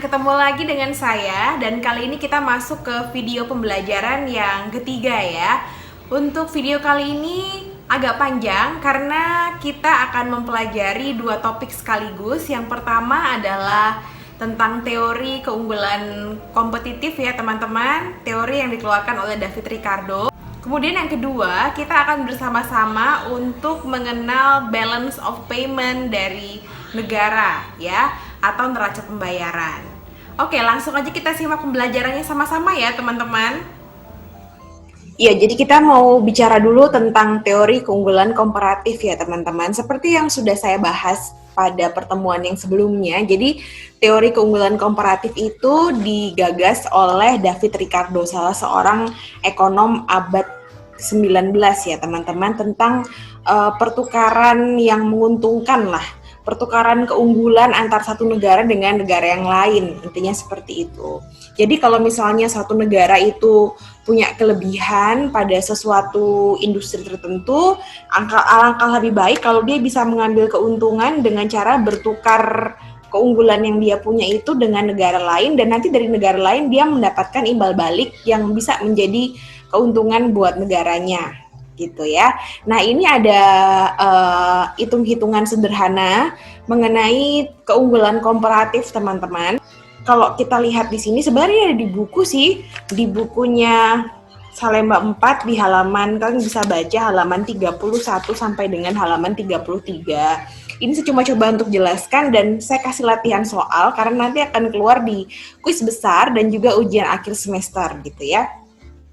ketemu lagi dengan saya dan kali ini kita masuk ke video pembelajaran yang ketiga ya. Untuk video kali ini agak panjang karena kita akan mempelajari dua topik sekaligus. Yang pertama adalah tentang teori keunggulan kompetitif ya teman-teman, teori yang dikeluarkan oleh David Ricardo. Kemudian yang kedua, kita akan bersama-sama untuk mengenal balance of payment dari negara ya, atau neraca pembayaran. Oke, langsung aja kita simak pembelajarannya sama-sama ya teman-teman. Iya, jadi kita mau bicara dulu tentang teori keunggulan komparatif ya teman-teman. Seperti yang sudah saya bahas pada pertemuan yang sebelumnya, jadi teori keunggulan komparatif itu digagas oleh David Ricardo, salah seorang ekonom abad 19 ya teman-teman, tentang pertukaran yang menguntungkan lah, pertukaran keunggulan antar satu negara dengan negara yang lain, intinya seperti itu. Jadi kalau misalnya satu negara itu punya kelebihan pada sesuatu industri tertentu, alangkah lebih baik kalau dia bisa mengambil keuntungan dengan cara bertukar keunggulan yang dia punya itu dengan negara lain, dan nanti dari negara lain dia mendapatkan imbal balik yang bisa menjadi keuntungan buat negaranya gitu ya. Nah, ini ada hitung-hitungan sederhana mengenai keunggulan komparatif teman-teman. Kalau kita lihat di sini sebenarnya ada di buku sih, di bukunya Salemba 4 di halaman, kalian bisa baca halaman 31 sampai dengan halaman 33. Ini saya cuma coba untuk jelaskan dan saya kasih latihan soal karena nanti akan keluar di kuis besar dan juga ujian akhir semester gitu ya.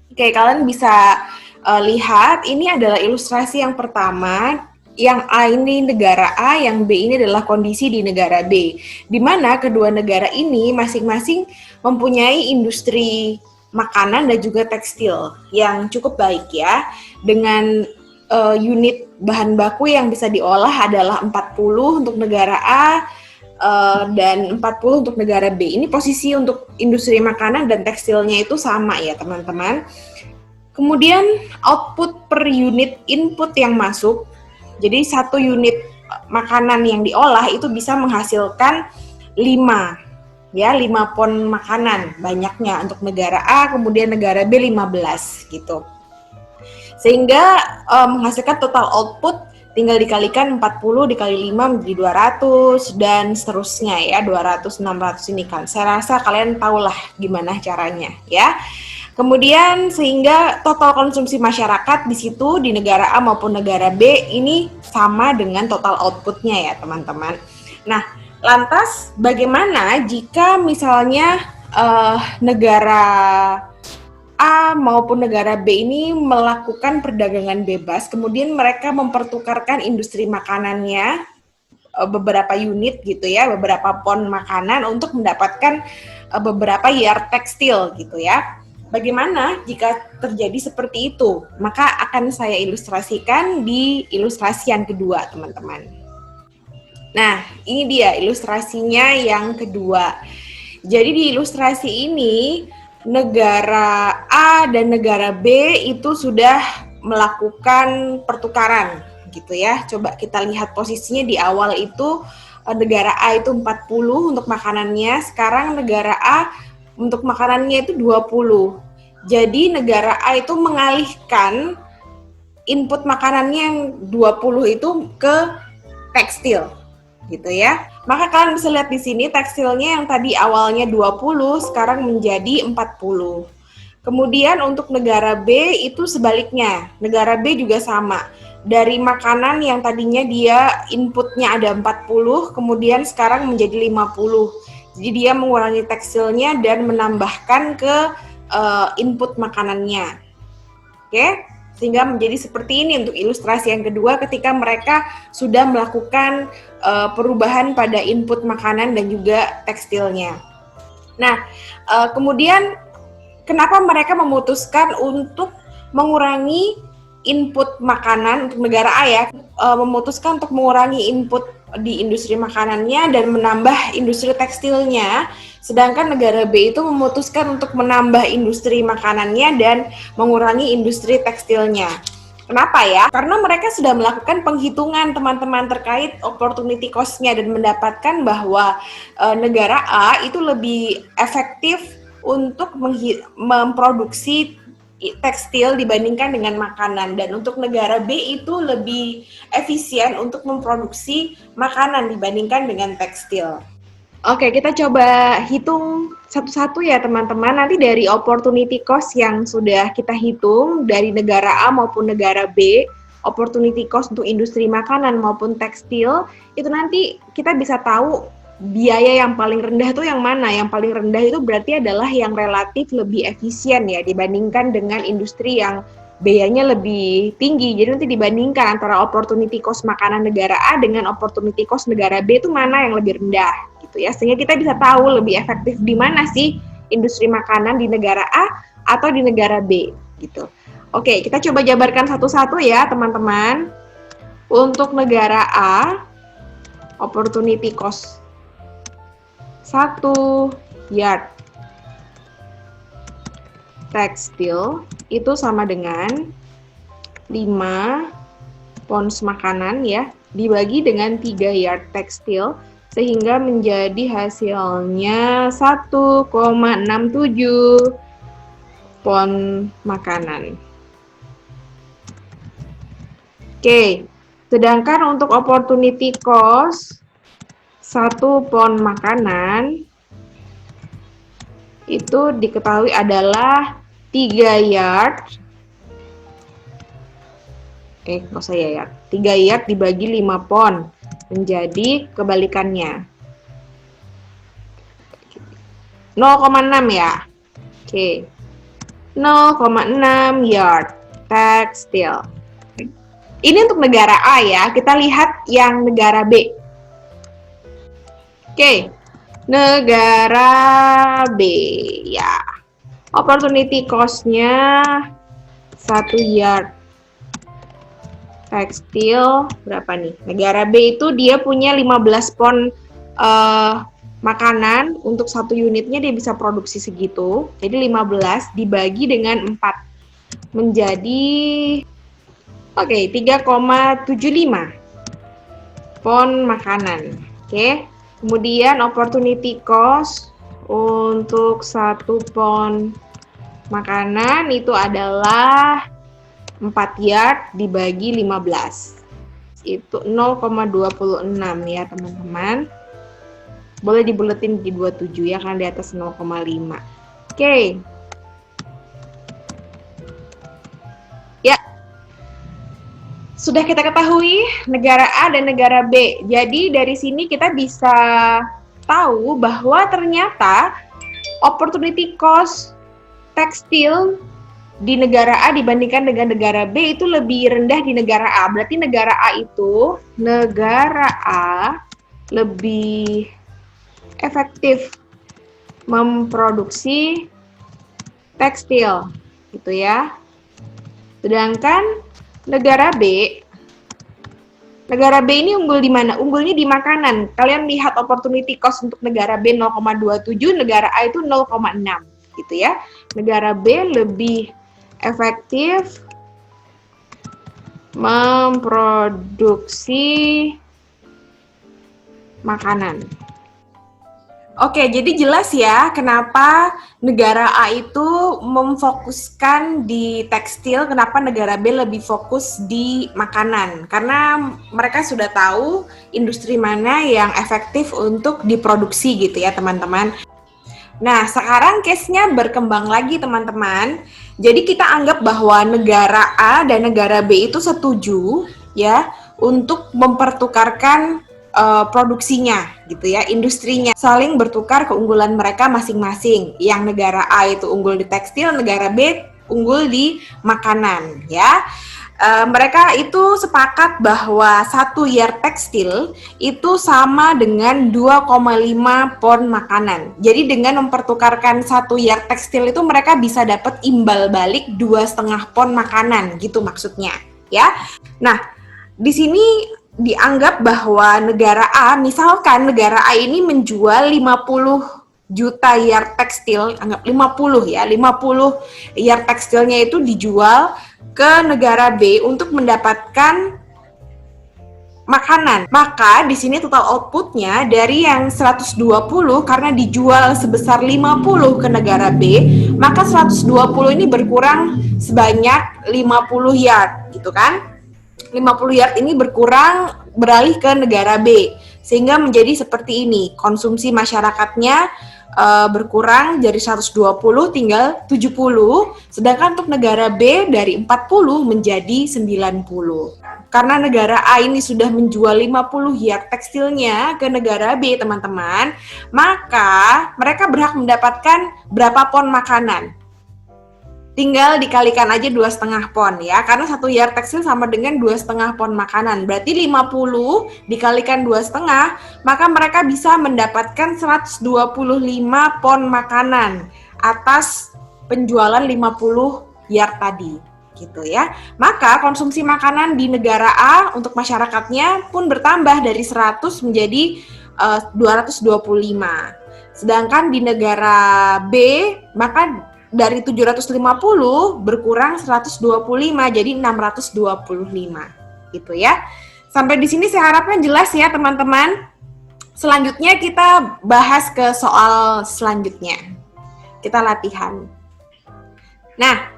Oke, kalian bisa lihat ini adalah ilustrasi yang pertama. Yang A ini negara A, yang B ini adalah kondisi di negara B, di mana kedua negara ini masing-masing mempunyai industri makanan dan juga tekstil yang cukup baik ya, dengan unit bahan baku yang bisa diolah adalah 40 untuk negara A dan 40 untuk negara B. Ini posisi untuk industri makanan dan tekstilnya itu sama ya teman-teman. Kemudian output per unit input yang masuk, jadi satu unit makanan yang diolah itu bisa menghasilkan 5 pon makanan banyaknya untuk negara A, kemudian negara B 15 gitu. Sehingga menghasilkan total output tinggal dikalikan 40 dikali 5 menjadi 200 dan seterusnya ya, 200, 600 ini kan. Saya rasa kalian tahulah gimana caranya ya. Kemudian sehingga total konsumsi masyarakat di situ di negara A maupun negara B ini sama dengan total outputnya ya teman-teman. Nah, lantas bagaimana jika misalnya negara A maupun negara B ini melakukan perdagangan bebas, kemudian mereka mempertukarkan industri makanannya beberapa unit gitu ya, beberapa pon makanan untuk mendapatkan beberapa yard tekstil gitu ya. Bagaimana jika terjadi seperti itu? Maka akan saya ilustrasikan di ilustrasi yang kedua, teman-teman. Nah, ini dia ilustrasinya yang kedua. Jadi di ilustrasi ini, negara A dan negara B itu sudah melakukan pertukaran, gitu ya. Coba kita lihat posisinya di awal itu, negara A itu 40 untuk makanannya, sekarang negara A untuk makanannya itu 20. Jadi negara A itu mengalihkan input makanannya yang 20 itu ke tekstil gitu ya. Maka kalian bisa lihat di sini tekstilnya yang tadi awalnya 20 sekarang menjadi 40. Kemudian untuk negara B itu sebaliknya. Negara B juga sama. Dari makanan yang tadinya dia inputnya ada 40, kemudian sekarang menjadi 50. Jadi dia mengurangi tekstilnya dan menambahkan ke input makanannya. Oke, sehingga menjadi seperti ini untuk ilustrasi yang kedua ketika mereka sudah melakukan perubahan pada input makanan dan juga tekstilnya. Nah, kemudian kenapa mereka memutuskan untuk mengurangi input makanan untuk negara A ya, memutuskan untuk mengurangi input di industri makanannya dan menambah industri tekstilnya, sedangkan negara B itu memutuskan untuk menambah industri makanannya dan mengurangi industri tekstilnya. Kenapa ya? Karena mereka sudah melakukan penghitungan teman-teman terkait opportunity cost-nya dan mendapatkan bahwa negara A itu lebih efektif untuk memproduksi tekstil dibandingkan dengan makanan, dan untuk negara B itu lebih efisien untuk memproduksi makanan dibandingkan dengan tekstil. Oke, kita coba hitung satu-satu ya teman-teman. Nanti dari opportunity cost yang sudah kita hitung dari negara A maupun negara B, opportunity cost untuk industri makanan maupun tekstil, itu nanti kita bisa tahu biaya yang paling rendah tuh yang mana. Yang paling rendah itu berarti adalah yang relatif lebih efisien ya dibandingkan dengan industri yang biayanya lebih tinggi. Jadi nanti dibandingkan antara opportunity cost makanan negara A dengan opportunity cost negara B itu mana yang lebih rendah gitu ya. Sehingga kita bisa tahu lebih efektif di mana sih industri makanan, di negara A atau di negara B gitu. Oke, kita coba jabarkan satu-satu ya teman-teman. Untuk negara A, opportunity cost 1 yard tekstil itu sama dengan 5 pons makanan ya, dibagi dengan 3 yard tekstil, sehingga menjadi hasilnya 1,67 pon makanan. Oke, sedangkan untuk opportunity cost 1 pon makanan itu diketahui adalah 3 yard. Nggak usah ya yard. 3 yard dibagi 5 pon. Menjadi kebalikannya. 0,6 ya. Oke. 0,6 yard tekstil. Ini untuk negara A ya. Kita lihat yang negara B. Oke. Negara B ya. Opportunity cost-nya 1 yard tekstil berapa nih? Negara B itu dia punya 15 pon makanan, untuk 1 unitnya dia bisa produksi segitu. Jadi 15 dibagi dengan 4 menjadi 3,75 pon makanan. Oke. Kemudian opportunity cost untuk 1 pon makanan itu adalah 4 yard dibagi 15. Itu 0,26 ya teman-teman. Boleh dibuletin di 27 ya, karena di atas 0,5. Oke. Ya. Sudah kita ketahui negara A dan negara B. Jadi dari sini kita bisa tahu bahwa ternyata opportunity cost tekstil di negara A dibandingkan dengan negara B itu lebih rendah di negara A. Berarti negara A lebih efektif memproduksi tekstil gitu ya. Sedangkan negara B ini unggul di mana? Unggulnya di makanan. Kalian lihat opportunity cost untuk negara B 0,27, negara A itu 0,6 gitu ya. Negara B lebih efektif memproduksi makanan. Oke, jadi jelas ya kenapa negara A itu memfokuskan di tekstil, kenapa negara B lebih fokus di makanan. Karena mereka sudah tahu industri mana yang efektif untuk diproduksi gitu ya teman-teman. Nah, sekarang case-nya berkembang lagi teman-teman. Jadi kita anggap bahwa negara A dan negara B itu setuju ya untuk mempertukarkan produksinya gitu ya, industrinya saling bertukar keunggulan mereka masing-masing. Yang negara A itu unggul di tekstil, negara B unggul di makanan ya. Mereka itu sepakat bahwa 1 yard tekstil itu sama dengan 2,5 pon makanan. Jadi dengan mempertukarkan 1 yard tekstil itu mereka bisa dapat imbal balik 2,5 pon makanan gitu maksudnya ya. Nah, di sini dianggap bahwa negara A, misalkan negara A ini menjual 50 juta yard tekstil, anggap 50 ya, 50 yard tekstilnya itu dijual ke negara B untuk mendapatkan makanan. Maka di sini total outputnya dari yang 120 karena dijual sebesar 50 ke negara B, maka 120 ini berkurang sebanyak 50 yard, gitu kan? 50 yard ini beralih ke negara B, sehingga menjadi seperti ini. Konsumsi masyarakatnya berkurang dari 120 tinggal 70, sedangkan untuk negara B dari 40 menjadi 90. Karena negara A ini sudah menjual 50 yard tekstilnya ke negara B, teman-teman, maka mereka berhak mendapatkan berapa pon makanan. Tinggal dikalikan aja 2,5 pon ya, karena 1 yard tekstil sama dengan 2,5 pon makanan. Berarti 50 dikalikan 2,5, maka mereka bisa mendapatkan 125 pon makanan atas penjualan 50 yard tadi, gitu ya. Maka konsumsi makanan di negara A untuk masyarakatnya pun bertambah dari 100 menjadi 225. Sedangkan di negara B, maka dari 750 berkurang 125 jadi 625 gitu ya. Sampai di sini saya harapkan jelas ya teman-teman. Selanjutnya kita bahas ke soal selanjutnya. Kita latihan. Nah,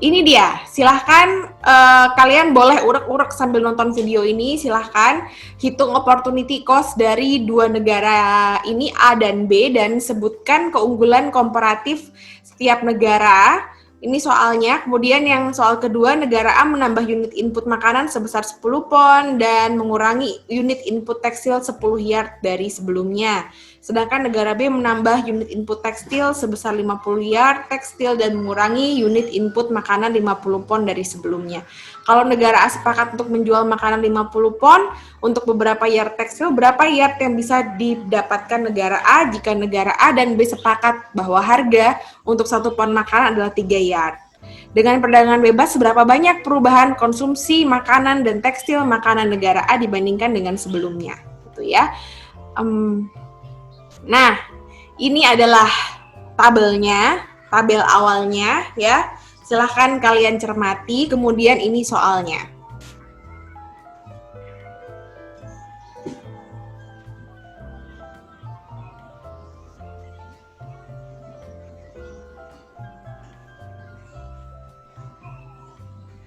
ini dia, silahkan kalian boleh urek-urek sambil nonton video ini, silahkan hitung opportunity cost dari dua negara ini A dan B dan sebutkan keunggulan komparatif setiap negara. Ini soalnya, kemudian yang soal kedua, negara A menambah unit input makanan sebesar 10 pon dan mengurangi unit input tekstil 10 yard dari sebelumnya. Sedangkan negara B menambah unit input tekstil sebesar 50 yard tekstil dan mengurangi unit input makanan 50 pon dari sebelumnya. Kalau negara A sepakat untuk menjual makanan 50 pon untuk beberapa yard tekstil, berapa yard yang bisa didapatkan negara A jika negara A dan B sepakat bahwa harga untuk 1 pon makanan adalah 3 yard. Dengan perdagangan bebas, seberapa banyak perubahan konsumsi makanan dan tekstil makanan negara A dibandingkan dengan sebelumnya, gitu ya. Nah, ini adalah tabelnya, tabel awalnya ya. Silahkan kalian cermati, kemudian ini soalnya.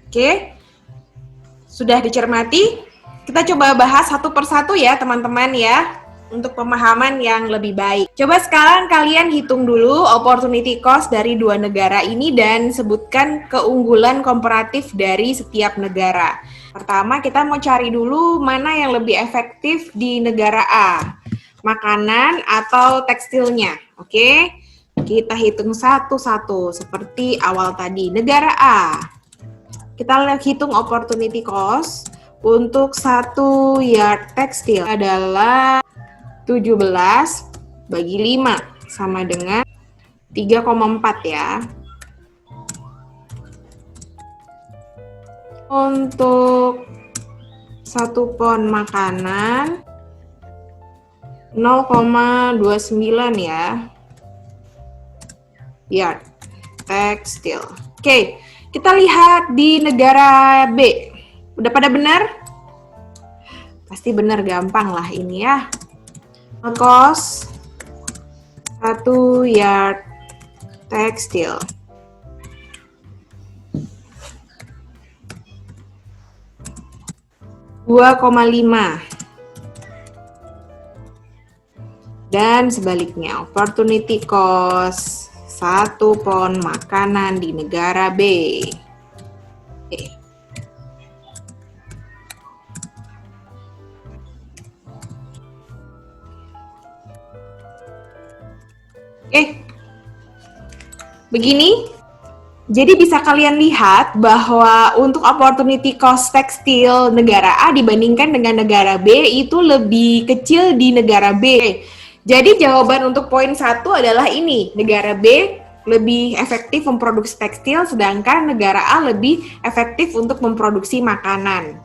Oke, sudah dicermati? Kita coba bahas satu persatu ya teman-teman ya, untuk pemahaman yang lebih baik. Coba sekarang kalian hitung dulu opportunity cost dari dua negara ini dan sebutkan keunggulan komparatif dari setiap negara. Pertama, kita mau cari dulu mana yang lebih efektif di negara A, makanan atau tekstilnya. Oke, kita hitung satu-satu seperti awal tadi. Negara A, kita hitung opportunity cost untuk 1 yard tekstil adalah 17 bagi 5 sama dengan 3,4 ya. Untuk 1 pon makanan 0,29 ya. Yard tekstil. Oke, kita lihat di negara B. Udah pada benar? Pasti benar, gampang lah ini ya. Cost 1 yard tekstil. $2,5. Dan sebaliknya, opportunity cost 1 pon makanan di negara B. Begini, jadi bisa kalian lihat bahwa untuk opportunity cost tekstil negara A dibandingkan dengan negara B itu lebih kecil di negara B. Jadi jawaban untuk poin 1 adalah ini, negara B lebih efektif memproduksi tekstil, sedangkan negara A lebih efektif untuk memproduksi makanan.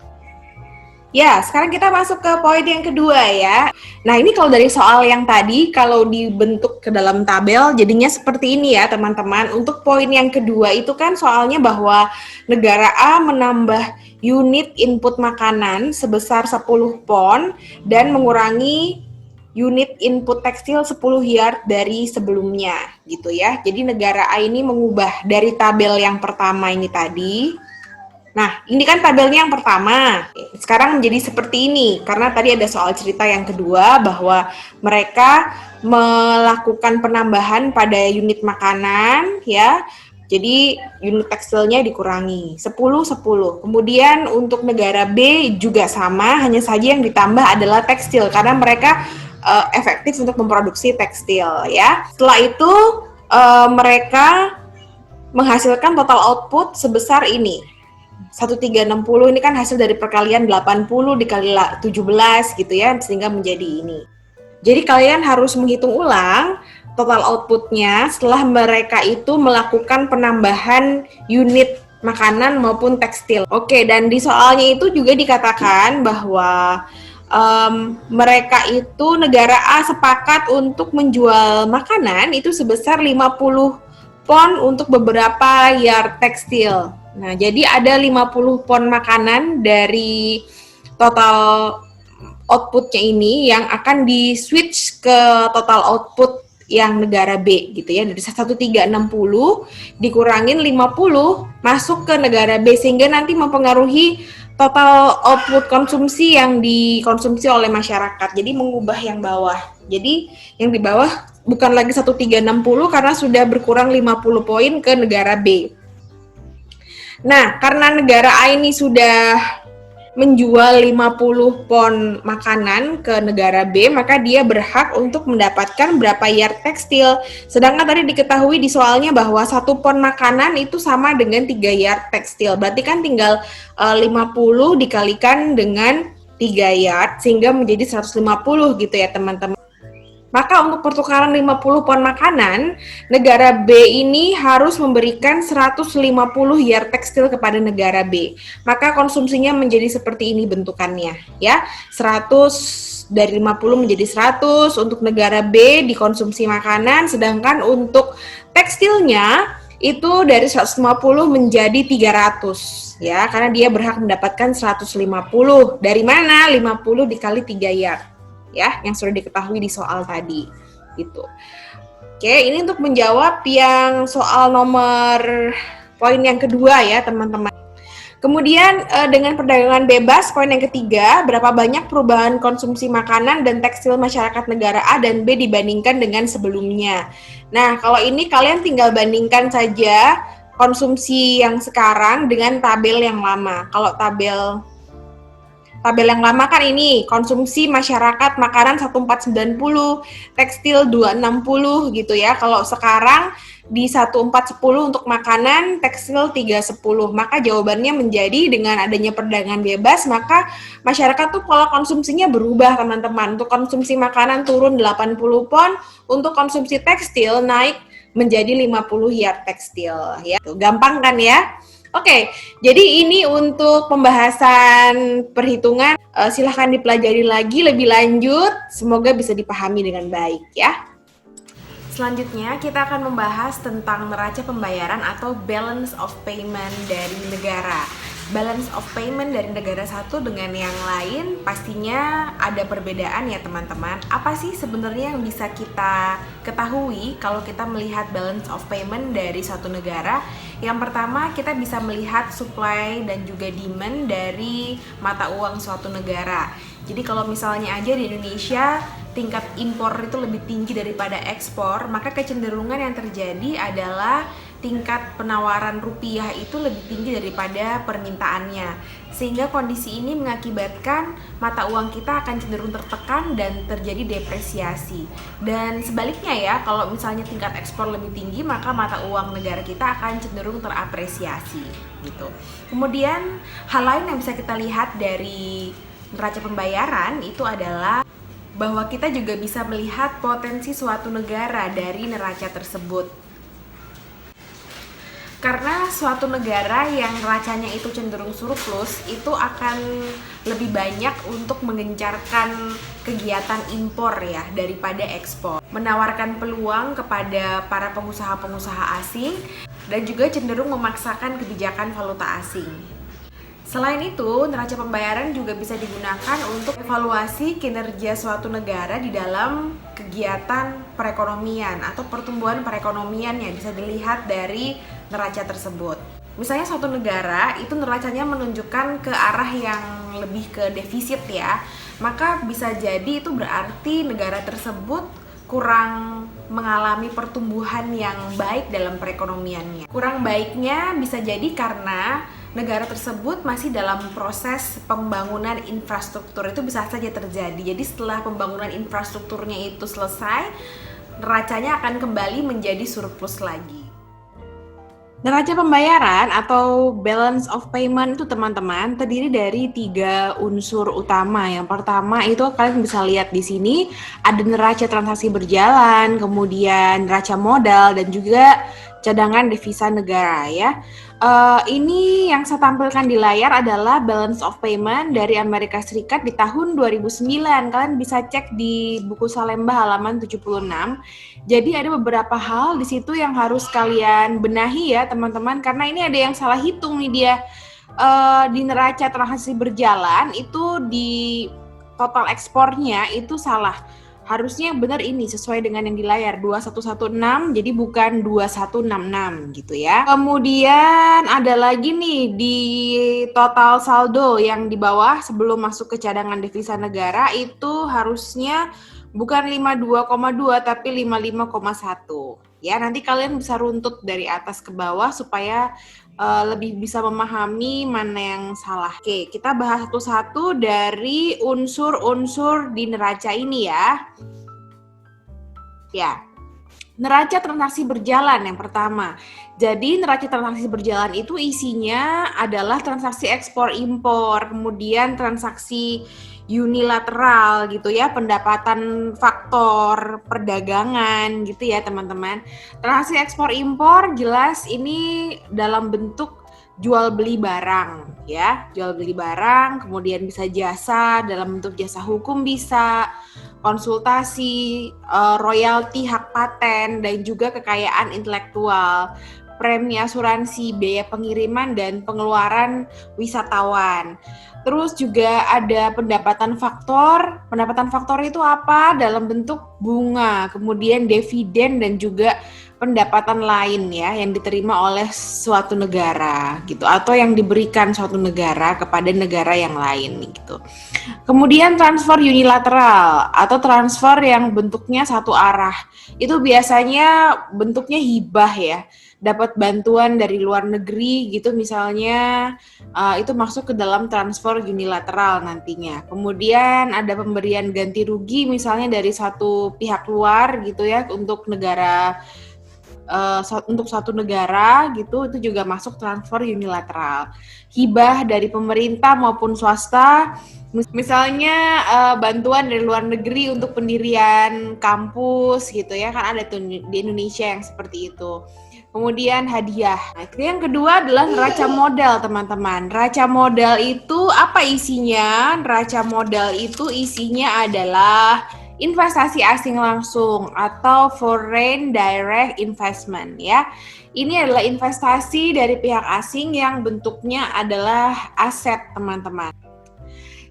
Ya, sekarang kita masuk ke poin yang kedua ya. Nah, ini kalau dari soal yang tadi, kalau dibentuk ke dalam tabel, jadinya seperti ini ya teman-teman. Untuk poin yang kedua itu kan soalnya bahwa negara A menambah unit input makanan sebesar 10 pon dan mengurangi unit input tekstil 10 yard dari sebelumnya gitu ya. Jadi negara A ini mengubah dari tabel yang pertama ini tadi. Nah, ini kan tabelnya yang pertama. Sekarang menjadi seperti ini karena tadi ada soal cerita yang kedua bahwa mereka melakukan penambahan pada unit makanan ya. Jadi unit tekstilnya dikurangi 10. Kemudian untuk negara B juga sama, hanya saja yang ditambah adalah tekstil karena mereka efektif untuk memproduksi tekstil ya. Setelah itu mereka menghasilkan total output sebesar ini. 1360 ini kan hasil dari perkalian 80 dikali 17 gitu ya, sehingga menjadi ini. Jadi kalian harus menghitung ulang total outputnya setelah mereka itu melakukan penambahan unit makanan maupun tekstil. Oke, dan di soalnya itu juga dikatakan bahwa mereka itu negara A sepakat untuk menjual makanan itu sebesar 50 pon untuk beberapa yard tekstil. Nah, jadi ada 50 pon makanan dari total outputnya ini yang akan di-switch ke total output yang negara B gitu ya. Dari 1360 dikurangin 50 masuk ke negara B sehingga nanti mempengaruhi total output konsumsi yang dikonsumsi oleh masyarakat. Jadi mengubah yang bawah. Jadi yang di bawah bukan lagi 1360 karena sudah berkurang 50 poin ke negara B. Nah, karena negara A ini sudah menjual 50 pon makanan ke negara B, maka dia berhak untuk mendapatkan berapa yard tekstil. Sedangkan tadi diketahui di soalnya bahwa 1 pon makanan itu sama dengan 3 yard tekstil. Berarti kan tinggal 50 dikalikan dengan 3 yard sehingga menjadi 150 gitu ya teman-teman. Maka untuk pertukaran 50 pon makanan, negara B ini harus memberikan 150 yard tekstil kepada negara B. Maka konsumsinya menjadi seperti ini bentukannya, ya. 100 dari 50 menjadi 100 untuk negara B dikonsumsi makanan, sedangkan untuk tekstilnya itu dari 150 menjadi 300, ya. Karena dia berhak mendapatkan 150. Dari mana? 50 dikali 3 yard. Ya, yang sudah diketahui di soal tadi gitu. Oke, ini untuk menjawab yang soal nomor poin yang kedua ya teman-teman. Kemudian dengan perdagangan bebas, poin yang ketiga, berapa banyak perubahan konsumsi makanan dan tekstil masyarakat negara A dan B dibandingkan dengan sebelumnya. Nah, kalau ini kalian tinggal bandingkan saja konsumsi yang sekarang dengan tabel yang lama. Kalau tabel yang lama kan ini konsumsi masyarakat makanan 1490, tekstil 260 gitu ya. Kalau sekarang di 1410 untuk makanan, tekstil 310. Maka jawabannya menjadi dengan adanya perdagangan bebas, maka masyarakat tuh pola konsumsinya berubah teman-teman. Untuk konsumsi makanan turun 80 pon, untuk konsumsi tekstil naik menjadi 50 yard tekstil ya. Gampang kan ya? Oke, jadi ini untuk pembahasan perhitungan. Silahkan dipelajari lagi lebih lanjut. Semoga bisa dipahami dengan baik ya. Selanjutnya kita akan membahas tentang neraca pembayaran atau balance of payment dari negara. Balance of payment dari negara satu dengan yang lain pastinya ada perbedaan ya teman-teman. Apa sih sebenarnya yang bisa kita ketahui kalau kita melihat balance of payment dari suatu negara? Yang pertama, kita bisa melihat supply dan juga demand dari mata uang suatu negara. Jadi kalau misalnya aja di Indonesia tingkat impor itu lebih tinggi daripada ekspor, maka kecenderungan yang terjadi adalah tingkat penawaran rupiah itu lebih tinggi daripada permintaannya. Sehingga kondisi ini mengakibatkan mata uang kita akan cenderung tertekan dan terjadi depresiasi. Dan sebaliknya ya, kalau misalnya tingkat ekspor lebih tinggi, maka mata uang negara kita akan cenderung terapresiasi gitu. Kemudian hal lain yang bisa kita lihat dari neraca pembayaran itu adalah bahwa kita juga bisa melihat potensi suatu negara dari neraca tersebut. Karena suatu negara yang neracanya itu cenderung surplus itu akan lebih banyak untuk menggencarkan kegiatan impor ya daripada ekspor, menawarkan peluang kepada para pengusaha-pengusaha asing dan juga cenderung memaksakan kebijakan valuta asing. Selain itu, neraca pembayaran juga bisa digunakan untuk evaluasi kinerja suatu negara di dalam kegiatan perekonomian atau pertumbuhan perekonomian yang bisa dilihat dari neraca tersebut. Misalnya suatu negara itu neracanya menunjukkan ke arah yang lebih ke defisit ya, maka bisa jadi itu berarti negara tersebut kurang mengalami pertumbuhan yang baik dalam perekonomiannya. Kurang baiknya bisa jadi karena negara tersebut masih dalam proses pembangunan infrastruktur. Itu bisa saja terjadi. Jadi setelah pembangunan infrastrukturnya itu selesai, neracanya akan kembali menjadi surplus lagi. Neraca pembayaran atau balance of payment itu teman-teman terdiri dari 3 unsur utama. Yang pertama itu kalian bisa lihat di sini ada neraca transaksi berjalan, kemudian neraca modal dan juga cadangan devisa negara ya. Ini yang saya tampilkan di layar adalah balance of payment dari Amerika Serikat di tahun 2009. Kalian bisa cek di buku Salemba halaman 76. Jadi ada beberapa hal di situ yang harus kalian benahi ya teman-teman, karena ini ada yang salah hitung nih dia. Di neraca transaksi berjalan itu di total ekspornya itu salah. Harusnya benar ini sesuai dengan yang di layar 2116 jadi bukan 2166 gitu ya. Kemudian ada lagi nih di total saldo yang di bawah sebelum masuk ke cadangan devisa negara itu harusnya bukan 52,2 tapi 55,1. Ya, nanti kalian bisa runtut dari atas ke bawah supaya lebih bisa memahami mana yang salah. Oke, kita bahas satu-satu dari unsur-unsur di neraca ini ya. Ya, neraca transaksi berjalan yang pertama. Jadi neraca transaksi berjalan itu isinya adalah transaksi ekspor impor, kemudian transaksi unilateral gitu ya, pendapatan faktor perdagangan gitu ya teman-teman. Transaksi ekspor impor jelas ini dalam bentuk jual beli barang ya, jual beli barang, kemudian bisa jasa dalam bentuk jasa hukum bisa, konsultasi, royalti hak paten dan juga kekayaan intelektual, premi asuransi, biaya pengiriman dan pengeluaran wisatawan. Terus juga ada pendapatan faktor. Pendapatan faktor itu apa? Dalam bentuk bunga, kemudian dividen dan juga pendapatan lain ya yang diterima oleh suatu negara gitu atau yang diberikan suatu negara kepada negara yang lain gitu. Kemudian transfer unilateral atau transfer yang bentuknya satu arah. Itu biasanya bentuknya hibah ya. Dapat bantuan dari luar negeri gitu misalnya, itu masuk ke dalam transfer unilateral nantinya. Kemudian ada pemberian ganti rugi misalnya dari satu pihak luar gitu ya untuk negara, untuk satu negara gitu, itu juga masuk transfer unilateral. Hibah dari pemerintah maupun swasta, misalnya bantuan dari luar negeri untuk pendirian kampus gitu ya, kan ada tuh di Indonesia yang seperti itu. Kemudian hadiah. Nah, yang kedua adalah neraca modal, teman-teman. Neraca modal itu apa isinya? Neraca modal itu isinya adalah investasi asing langsung atau foreign direct investment ya. Ini adalah investasi dari pihak asing yang bentuknya adalah aset, teman-teman.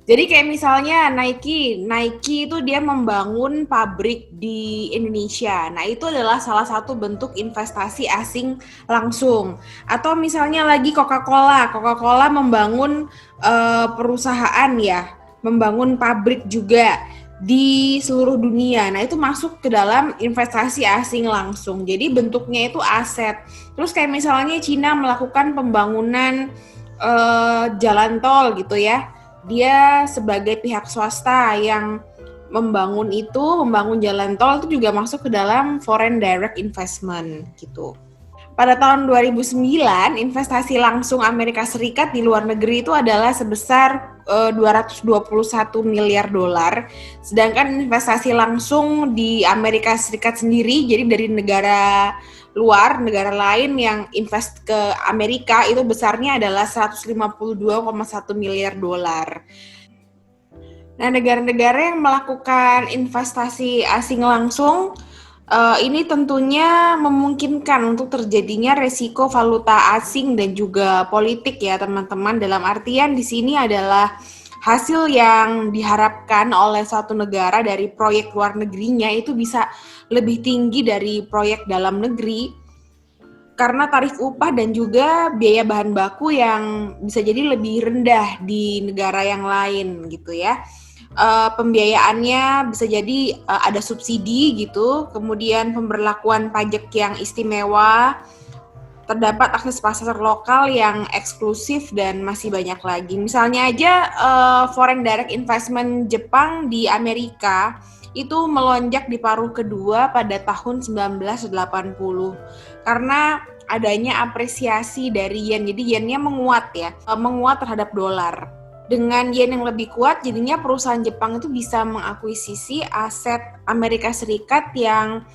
Jadi kayak misalnya Nike itu dia membangun pabrik di Indonesia. Nah, itu adalah salah satu bentuk investasi asing langsung. Atau misalnya lagi Coca-Cola membangun perusahaan ya, membangun pabrik juga di seluruh dunia. Nah, itu masuk ke dalam investasi asing langsung. Jadi bentuknya itu aset. Terus kayak misalnya Cina melakukan pembangunan jalan tol gitu ya. Dia sebagai pihak swasta yang membangun jalan tol itu juga masuk ke dalam foreign direct investment gitu. Pada tahun 2009, investasi langsung Amerika Serikat di luar negeri itu adalah sebesar 221 miliar dolar. Sedangkan investasi langsung di Amerika Serikat sendiri, jadi dari negara luar, negara lain yang invest ke Amerika itu besarnya adalah 152,1 miliar dolar. Nah, negara-negara yang melakukan investasi asing langsung ini tentunya memungkinkan untuk terjadinya resiko valuta asing dan juga politik ya teman-teman. Dalam artian di sini adalah hasil yang diharapkan oleh suatu negara dari proyek luar negerinya itu bisa lebih tinggi dari proyek dalam negeri karena tarif upah dan juga biaya bahan baku yang bisa jadi lebih rendah di negara yang lain gitu ya. Pembiayaannya bisa jadi ada subsidi gitu, kemudian pemberlakuan pajak yang istimewa, terdapat akses pasar lokal yang eksklusif dan masih banyak lagi. Misalnya aja foreign direct investment Jepang di Amerika itu melonjak di paruh kedua pada tahun 1980 karena adanya apresiasi dari yen. Jadi yennya menguat ya, menguat terhadap dolar. Dengan yen yang lebih kuat, jadinya perusahaan Jepang itu bisa mengakuisisi aset Amerika Serikat yang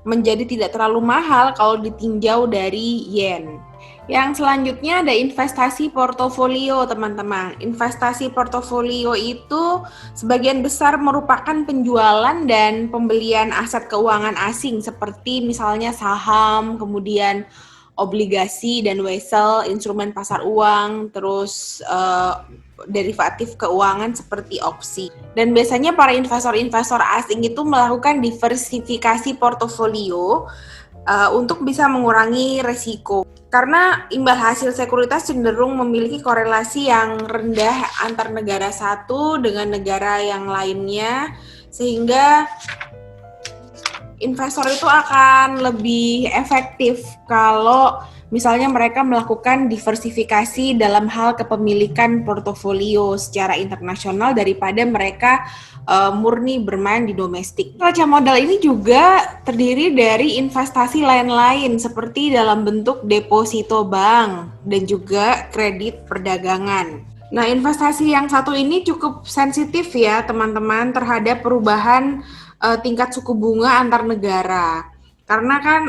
menjadi tidak terlalu mahal kalau ditinjau dari yen. Yang selanjutnya ada investasi portofolio, teman-teman. Investasi portofolio itu sebagian besar merupakan penjualan dan pembelian aset keuangan asing seperti misalnya saham, kemudian obligasi dan wesel, instrumen pasar uang, terus derivatif keuangan seperti opsi. Dan biasanya para investor-investor asing itu melakukan diversifikasi portofolio untuk bisa mengurangi resiko. Karena imbal hasil sekuritas cenderung memiliki korelasi yang rendah antar negara satu dengan negara yang lainnya, sehingga investor itu akan lebih efektif kalau misalnya mereka melakukan diversifikasi dalam hal kepemilikan portofolio secara internasional daripada mereka murni bermain di domestik. Neraca modal ini juga terdiri dari investasi lain-lain seperti dalam bentuk deposito bank dan juga kredit perdagangan. Nah, investasi yang satu ini cukup sensitif ya teman-teman terhadap perubahan tingkat suku bunga antar negara. Karena kan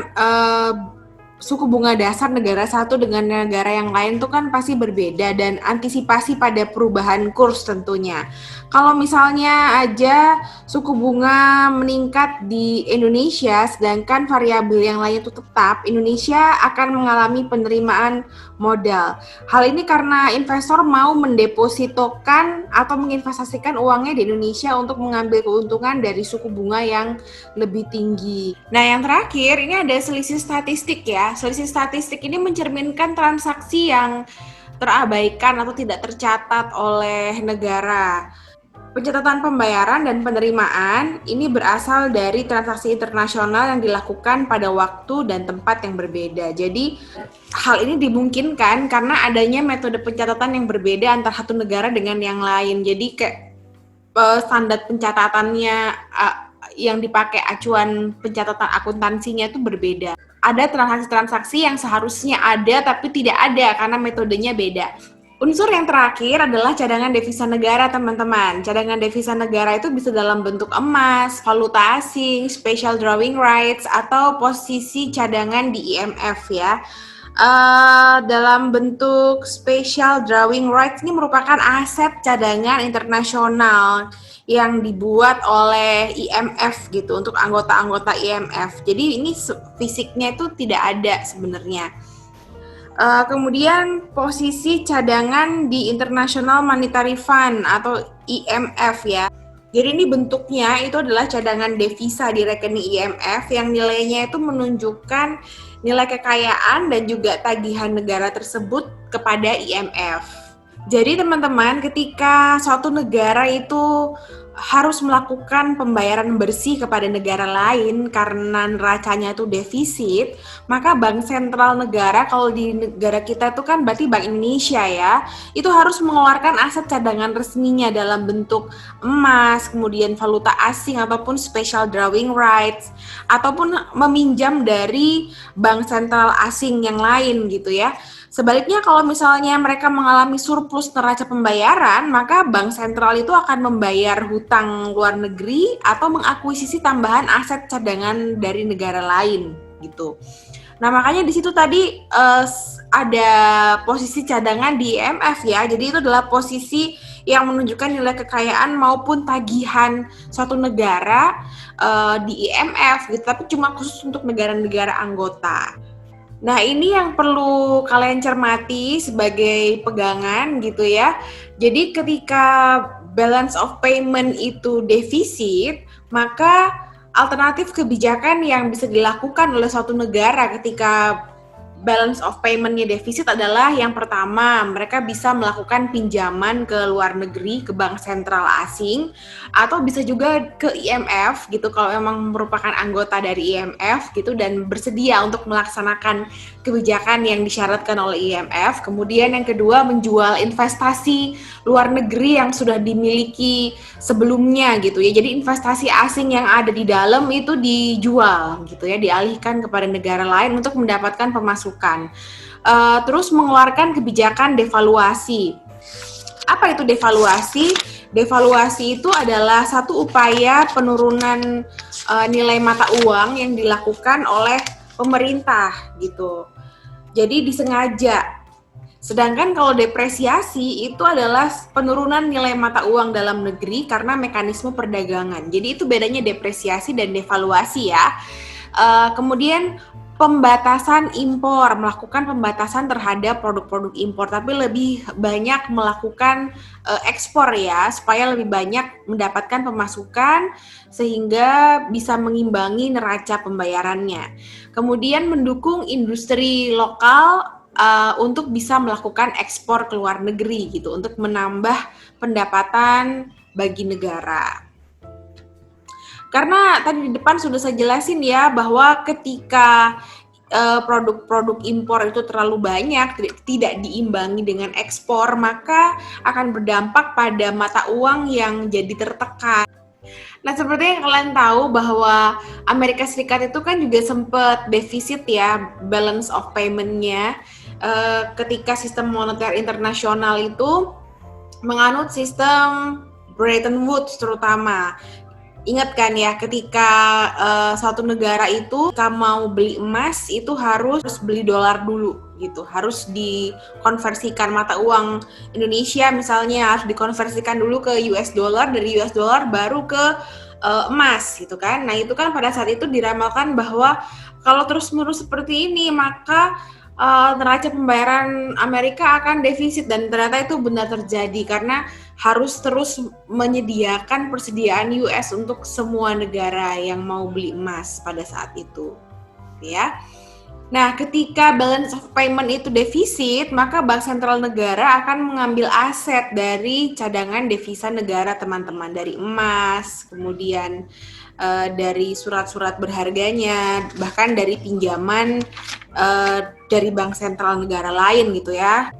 suku bunga dasar negara satu dengan negara yang lain itu kan pasti berbeda dan antisipasi pada perubahan kurs tentunya. Kalau misalnya aja suku bunga meningkat di Indonesia sedangkan variabel yang lain itu tetap, Indonesia akan mengalami penerimaan modal. Hal ini karena investor mau mendepositokan atau menginvestasikan uangnya di Indonesia untuk mengambil keuntungan dari suku bunga yang lebih tinggi. Nah, yang terakhir ini ada selisih statistik ya. Selisih statistik ini mencerminkan transaksi yang terabaikan atau tidak tercatat oleh negara. Pencatatan pembayaran dan penerimaan ini berasal dari transaksi internasional yang dilakukan pada waktu dan tempat yang berbeda. Jadi hal ini dimungkinkan karena adanya metode pencatatan yang berbeda antara satu negara dengan yang lain. Jadi standar pencatatannya yang dipakai acuan pencatatan akuntansinya itu berbeda. Ada transaksi-transaksi yang seharusnya ada tapi tidak ada karena metodenya beda. Unsur yang terakhir adalah cadangan devisa negara, teman-teman. Cadangan devisa negara itu bisa dalam bentuk emas, valuta asing, special drawing rights, atau posisi cadangan di IMF ya. Dalam bentuk special drawing rights ini merupakan aset cadangan internasional yang dibuat oleh IMF gitu untuk anggota-anggota IMF. Jadi ini fisiknya itu tidak ada sebenarnya. Kemudian posisi cadangan di International Monetary Fund atau IMF ya. Jadi ini bentuknya itu adalah cadangan devisa di rekening IMF yang nilainya itu menunjukkan nilai kekayaan dan juga tagihan negara tersebut kepada IMF. Jadi teman-teman, ketika suatu negara itu harus melakukan pembayaran bersih kepada negara lain karena neracanya itu defisit, maka bank sentral negara, kalau di negara kita itu kan berarti Bank Indonesia ya, itu harus mengeluarkan aset cadangan resminya dalam bentuk emas, kemudian valuta asing ataupun special drawing rights, ataupun meminjam dari bank sentral asing yang lain gitu ya. Sebaliknya kalau misalnya mereka mengalami surplus neraca pembayaran, maka bank sentral itu akan membayar hutang luar negeri atau mengakuisisi tambahan aset cadangan dari negara lain gitu. Nah, makanya di situ tadi ada posisi cadangan di IMF ya. Jadi itu adalah posisi yang menunjukkan nilai kekayaan maupun tagihan suatu negara di IMF gitu, tapi cuma khusus untuk negara-negara anggota. Nah, ini yang perlu kalian cermati sebagai pegangan gitu ya. Jadi ketika balance of payment itu defisit, maka alternatif kebijakan yang bisa dilakukan oleh suatu negara ketika balance of payment-nya defisit adalah yang pertama, mereka bisa melakukan pinjaman ke luar negeri, ke bank sentral asing, atau bisa juga ke IMF gitu kalau memang merupakan anggota dari IMF gitu dan bersedia untuk melaksanakan kebijakan yang disyaratkan oleh IMF. Kemudian yang kedua, menjual investasi luar negeri yang sudah dimiliki sebelumnya gitu ya. Jadi investasi asing yang ada di dalam itu dijual gitu ya, dialihkan kepada negara lain untuk mendapatkan pemasukan. Terus mengeluarkan kebijakan devaluasi. Apa itu devaluasi? Devaluasi itu adalah satu upaya penurunan nilai mata uang yang dilakukan oleh pemerintah gitu. Jadi disengaja. Sedangkan kalau depresiasi itu adalah penurunan nilai mata uang dalam negeri karena mekanisme perdagangan. Jadi itu bedanya depresiasi dan devaluasi ya. Kemudian pembatasan impor, melakukan pembatasan terhadap produk-produk impor, tapi lebih banyak melakukan ekspor ya, supaya lebih banyak mendapatkan pemasukan sehingga bisa mengimbangi neraca pembayarannya. Kemudian mendukung industri lokal untuk bisa melakukan ekspor ke luar negeri gitu, untuk menambah pendapatan bagi negara. Karena tadi di depan sudah saya jelasin ya bahwa ketika produk-produk impor itu terlalu banyak, tidak diimbangi dengan ekspor, maka akan berdampak pada mata uang yang jadi tertekan. Nah, seperti yang kalian tahu bahwa Amerika Serikat itu kan juga sempat defisit ya, balance of payment-nya, ketika sistem moneter internasional itu menganut sistem Bretton Woods terutama. Ingat kan ya, ketika suatu negara itu mau beli emas itu harus beli dolar dulu gitu, harus dikonversikan mata uang Indonesia misalnya harus dikonversikan dulu ke US dollar, dari US dollar baru ke emas gitu kan. Nah itu kan pada saat itu diramalkan bahwa kalau terus-menerus seperti ini maka neraca pembayaran Amerika akan defisit, dan ternyata itu benar terjadi karena harus terus menyediakan persediaan US untuk semua negara yang mau beli emas pada saat itu, ya. Nah, ketika balance of payment itu defisit, maka bank sentral negara akan mengambil aset dari cadangan devisa negara, teman-teman, dari emas, kemudian dari surat-surat berharganya, bahkan dari pinjaman dari bank sentral negara lain gitu ya.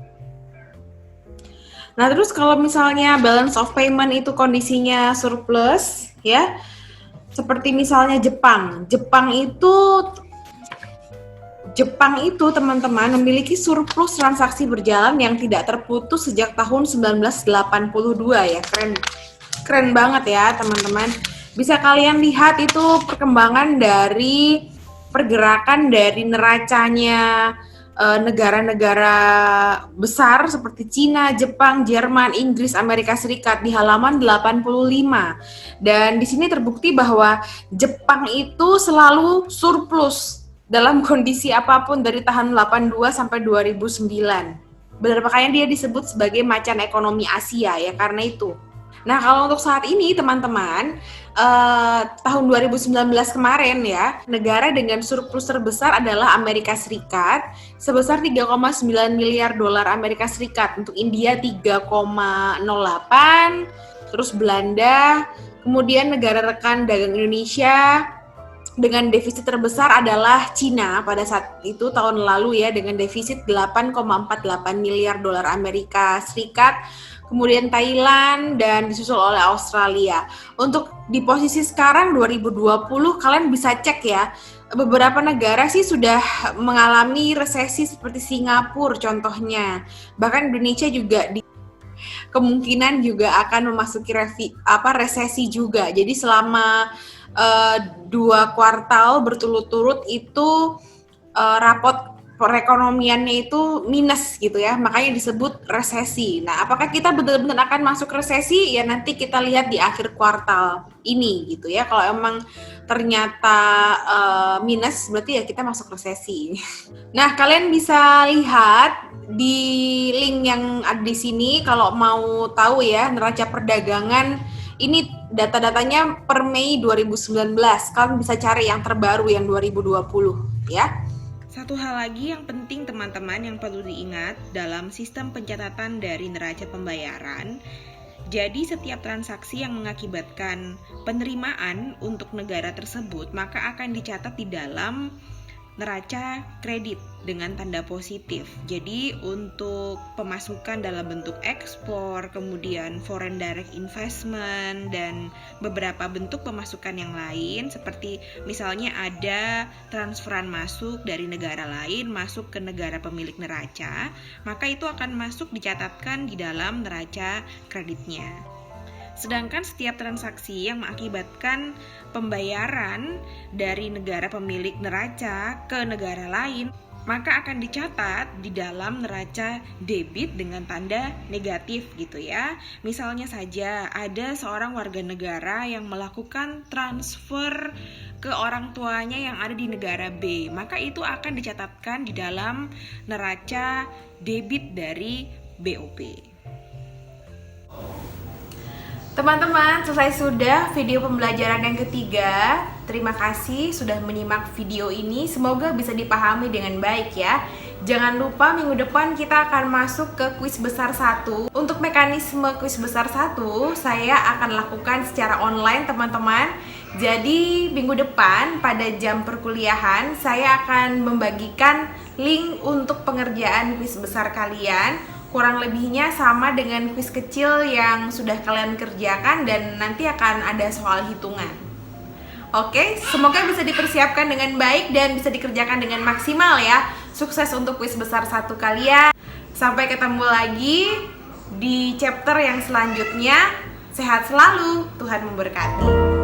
Nah, terus kalau misalnya balance of payment itu kondisinya surplus ya, seperti misalnya Jepang itu teman-teman memiliki surplus transaksi berjalan yang tidak terputus sejak tahun 1982 ya. Keren banget ya teman-teman. Bisa kalian lihat itu perkembangan dari pergerakan dari neracanya negara-negara besar seperti Cina, Jepang, Jerman, Inggris, Amerika Serikat di halaman 85. Dan di sini terbukti bahwa Jepang itu selalu surplus dalam kondisi apapun dari tahun 82 sampai 2009. Benar, makanya dia disebut sebagai macan ekonomi Asia ya karena itu. Nah, kalau untuk saat ini teman-teman, tahun 2019 kemarin ya, negara dengan surplus terbesar adalah Amerika Serikat sebesar 3,9 miliar dolar Amerika Serikat. Untuk India 3,08, terus Belanda, kemudian negara rekan dagang Indonesia dengan defisit terbesar adalah Cina pada saat itu tahun lalu ya, dengan defisit 8,48 miliar dolar Amerika Serikat, kemudian Thailand, dan disusul oleh Australia. Untuk di posisi sekarang 2020 kalian bisa cek ya, beberapa negara sih sudah mengalami resesi seperti Singapura contohnya. Bahkan Indonesia juga kemungkinan juga akan memasuki resesi juga. Jadi selama 2 kuartal berturut-turut itu rapot perekonomiannya itu minus gitu ya, makanya disebut resesi. Nah, apakah kita benar-benar akan masuk resesi? Ya nanti kita lihat di akhir kuartal ini gitu ya. Kalau emang ternyata minus, berarti ya kita masuk resesi. Nah, kalian bisa lihat di link yang ada di sini kalau mau tahu ya neraca perdagangan ini data-datanya per Mei 2019. Kalian bisa cari yang terbaru yang 2020 ya. Satu hal lagi yang penting teman-teman yang perlu diingat dalam sistem pencatatan dari neraca pembayaran. Jadi setiap transaksi yang mengakibatkan penerimaan untuk negara tersebut maka akan dicatat di dalam neraca kredit dengan tanda positif. Jadi untuk pemasukan dalam bentuk ekspor, kemudian foreign direct investment, dan beberapa bentuk pemasukan yang lain seperti misalnya ada transferan masuk dari negara lain masuk ke negara pemilik neraca, maka itu akan masuk dicatatkan di dalam neraca kreditnya. Sedangkan setiap transaksi yang mengakibatkan pembayaran dari negara pemilik neraca ke negara lain, maka akan dicatat di dalam neraca debit dengan tanda negatif gitu ya. Misalnya saja ada seorang warga negara yang melakukan transfer ke orang tuanya yang ada di negara B, maka itu akan dicatatkan di dalam neraca debit dari BOP. Teman-teman, selesai sudah video pembelajaran yang ketiga. Terima kasih sudah menyimak video ini. Semoga bisa dipahami dengan baik ya. Jangan lupa minggu depan kita akan masuk ke kuis besar 1. Untuk mekanisme kuis besar 1, saya akan lakukan secara online teman-teman. Jadi minggu depan pada jam perkuliahan saya akan membagikan link untuk pengerjaan kuis besar kalian. Kurang lebihnya sama dengan kuis kecil yang sudah kalian kerjakan dan nanti akan ada soal hitungan. Oke, semoga bisa dipersiapkan dengan baik dan bisa dikerjakan dengan maksimal ya. Sukses untuk kuis besar 1 kalian. Sampai ketemu lagi di chapter yang selanjutnya. Sehat selalu, Tuhan memberkati.